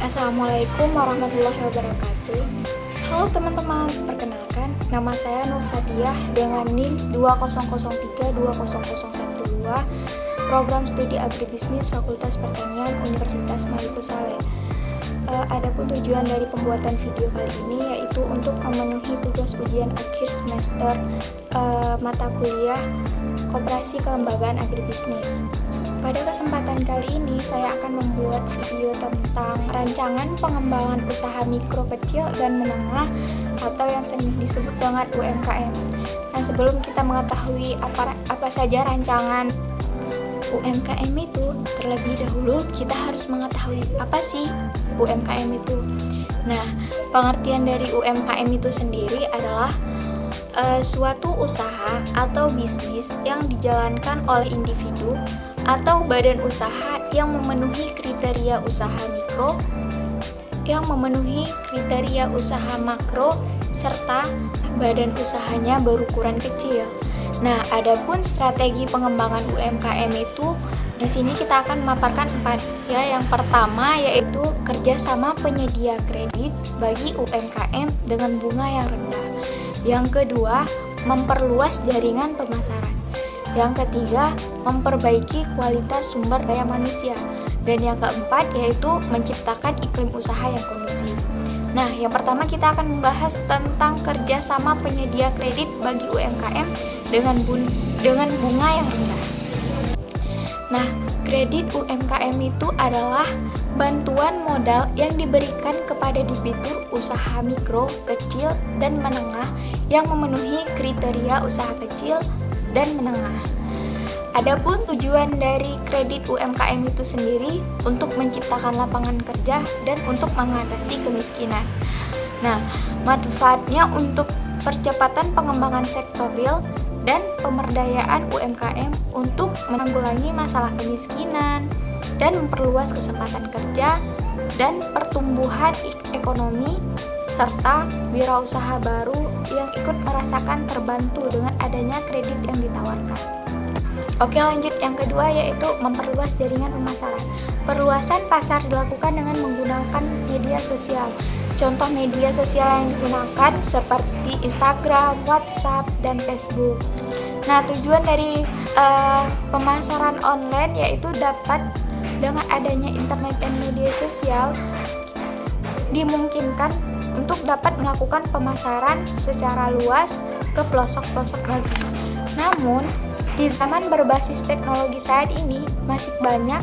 Assalamualaikum warahmatullahi wabarakatuh. Halo teman-teman, perkenalkan nama saya Nur Fatiah dengan NIM 2003-20012, Program Studi Agribisnis Fakultas Pertanian Universitas Maliku Saleh. Adapun tujuan dari pembuatan video kali ini yaitu untuk memenuhi tugas ujian akhir semester mata kuliah Koperasi Kelembagaan Agribisnis. Pada kesempatan kali ini saya akan membuat video tentang rancangan pengembangan usaha mikro, kecil, dan menengah atau yang sering disebut dengan UMKM. Nah, sebelum kita mengetahui apa saja rancangan UMKM itu, terlebih dahulu kita harus mengetahui apa sih UMKM itu. Nah, pengertian dari UMKM itu sendiri adalah suatu usaha atau bisnis yang dijalankan oleh individu atau badan usaha yang memenuhi kriteria usaha mikro, yang memenuhi kriteria usaha makro, serta badan usahanya berukuran kecil. Nah, adapun strategi pengembangan UMKM itu di sini kita akan memaparkan 4. Ya, yang pertama yaitu kerjasama penyedia kredit bagi UMKM dengan bunga yang rendah. Yang kedua, memperluas jaringan pemasaran. Yang ketiga, memperbaiki kualitas sumber daya manusia. Dan yang keempat yaitu menciptakan iklim usaha yang kondusif. Nah, yang pertama kita akan membahas tentang kerjasama penyedia kredit bagi UMKM dengan bunga yang rendah. Nah, kredit UMKM itu adalah bantuan modal yang diberikan kepada debitur usaha mikro, kecil, dan menengah yang memenuhi kriteria usaha kecil dan menengah. Adapun tujuan dari kredit UMKM itu sendiri untuk menciptakan lapangan kerja dan untuk mengatasi kemiskinan. Nah, manfaatnya untuk percepatan pengembangan sektor real dan pemberdayaan UMKM untuk menanggulangi masalah kemiskinan dan memperluas kesempatan kerja dan pertumbuhan ekonomi serta wirausaha baru yang ikut merasakan terbantu dengan adanya kredit yang ditawarkan. Oke, lanjut yang kedua yaitu memperluas jaringan pemasaran. Perluasan pasar dilakukan dengan menggunakan media sosial. Contoh media sosial yang digunakan seperti Instagram, WhatsApp, dan Facebook. Nah, tujuan dari pemasaran online yaitu dapat dengan adanya internet dan media sosial dimungkinkan untuk dapat melakukan pemasaran secara luas ke pelosok-pelosok negeri. Namun, di zaman berbasis teknologi saat ini, masih banyak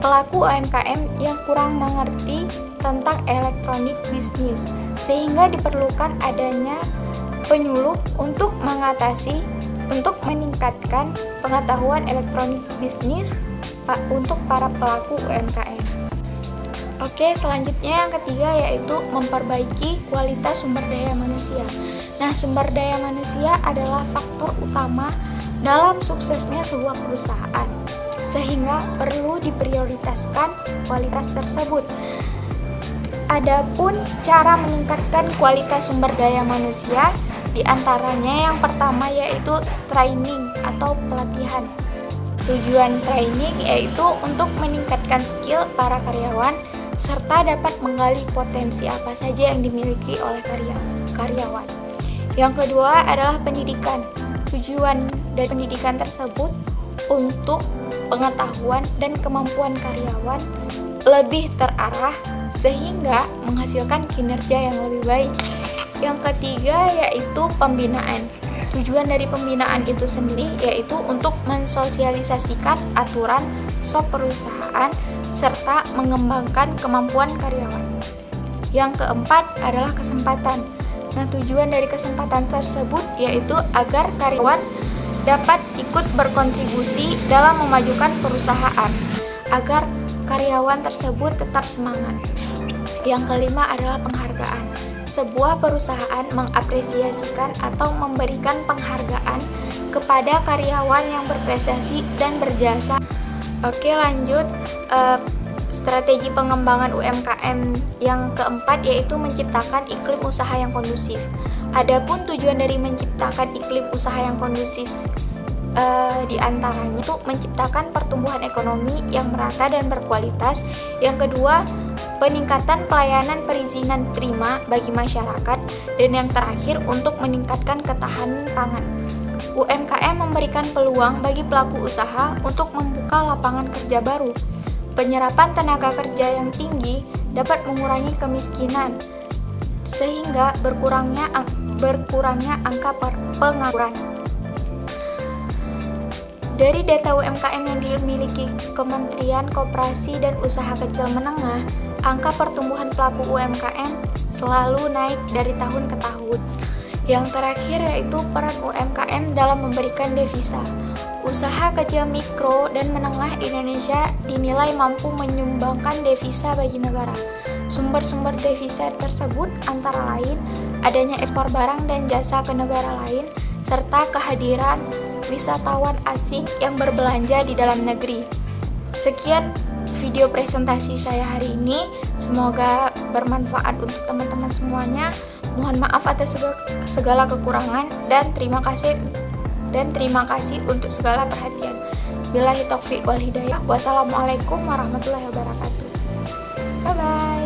pelaku UMKM yang kurang mengerti tentang elektronik bisnis, sehingga diperlukan adanya penyuluh untuk meningkatkan pengetahuan elektronik bisnis untuk para pelaku UMKM. Oke, selanjutnya yang ketiga yaitu memperbaiki kualitas sumber daya manusia. Nah, sumber daya manusia adalah faktor utama dalam suksesnya sebuah perusahaan, sehingga perlu diprioritaskan kualitas tersebut. Adapun cara meningkatkan kualitas sumber daya manusia, diantaranya yang pertama yaitu training atau pelatihan. Tujuan training yaitu untuk meningkatkan skill para karyawan serta dapat menggali potensi apa saja yang dimiliki oleh karyawan. Yang kedua adalah pendidikan. Tujuan dari pendidikan tersebut untuk pengetahuan dan kemampuan karyawan lebih terarah sehingga menghasilkan kinerja yang lebih baik. Yang ketiga yaitu pembinaan. Tujuan dari pembinaan itu sendiri yaitu untuk mensosialisasikan aturan SOP perusahaan serta mengembangkan kemampuan karyawan. Yang keempat adalah kesempatan. Nah, tujuan dari kesempatan tersebut yaitu agar karyawan dapat ikut berkontribusi dalam memajukan perusahaan, agar karyawan tersebut tetap semangat. Yang kelima adalah penghargaan. Sebuah perusahaan mengapresiasikan atau memberikan penghargaan kepada karyawan yang berprestasi dan berjasa. Oke, lanjut. Strategi pengembangan UMKM yang keempat yaitu menciptakan iklim usaha yang kondusif. Adapun tujuan dari menciptakan iklim usaha yang kondusif Di antaranya itu menciptakan pertumbuhan ekonomi yang merata dan berkualitas. Yang kedua, peningkatan pelayanan perizinan prima bagi masyarakat. Dan yang terakhir, untuk meningkatkan ketahanan pangan. UMKM memberikan peluang bagi pelaku usaha untuk membuka lapangan kerja baru. Penyerapan tenaga kerja yang tinggi dapat mengurangi kemiskinan, sehingga berkurangnya angka pengangguran. Dari data UMKM yang dimiliki Kementerian Koperasi dan Usaha Kecil Menengah, angka pertumbuhan pelaku UMKM selalu naik dari tahun ke tahun. Yang terakhir yaitu peran UMKM dalam memberikan devisa. Usaha kecil mikro dan menengah Indonesia dinilai mampu menyumbangkan devisa bagi negara. Sumber-sumber devisa tersebut antara lain adanya ekspor barang dan jasa ke negara lain, serta kehadiran wisatawan asing yang berbelanja di dalam negeri. Sekian video presentasi saya hari ini, semoga bermanfaat untuk teman-teman semuanya. Mohon maaf atas segala kekurangan dan terima kasih untuk segala perhatian. Billahi taufik wal hidayah. Wassalamualaikum warahmatullahi wabarakatuh. Bye bye.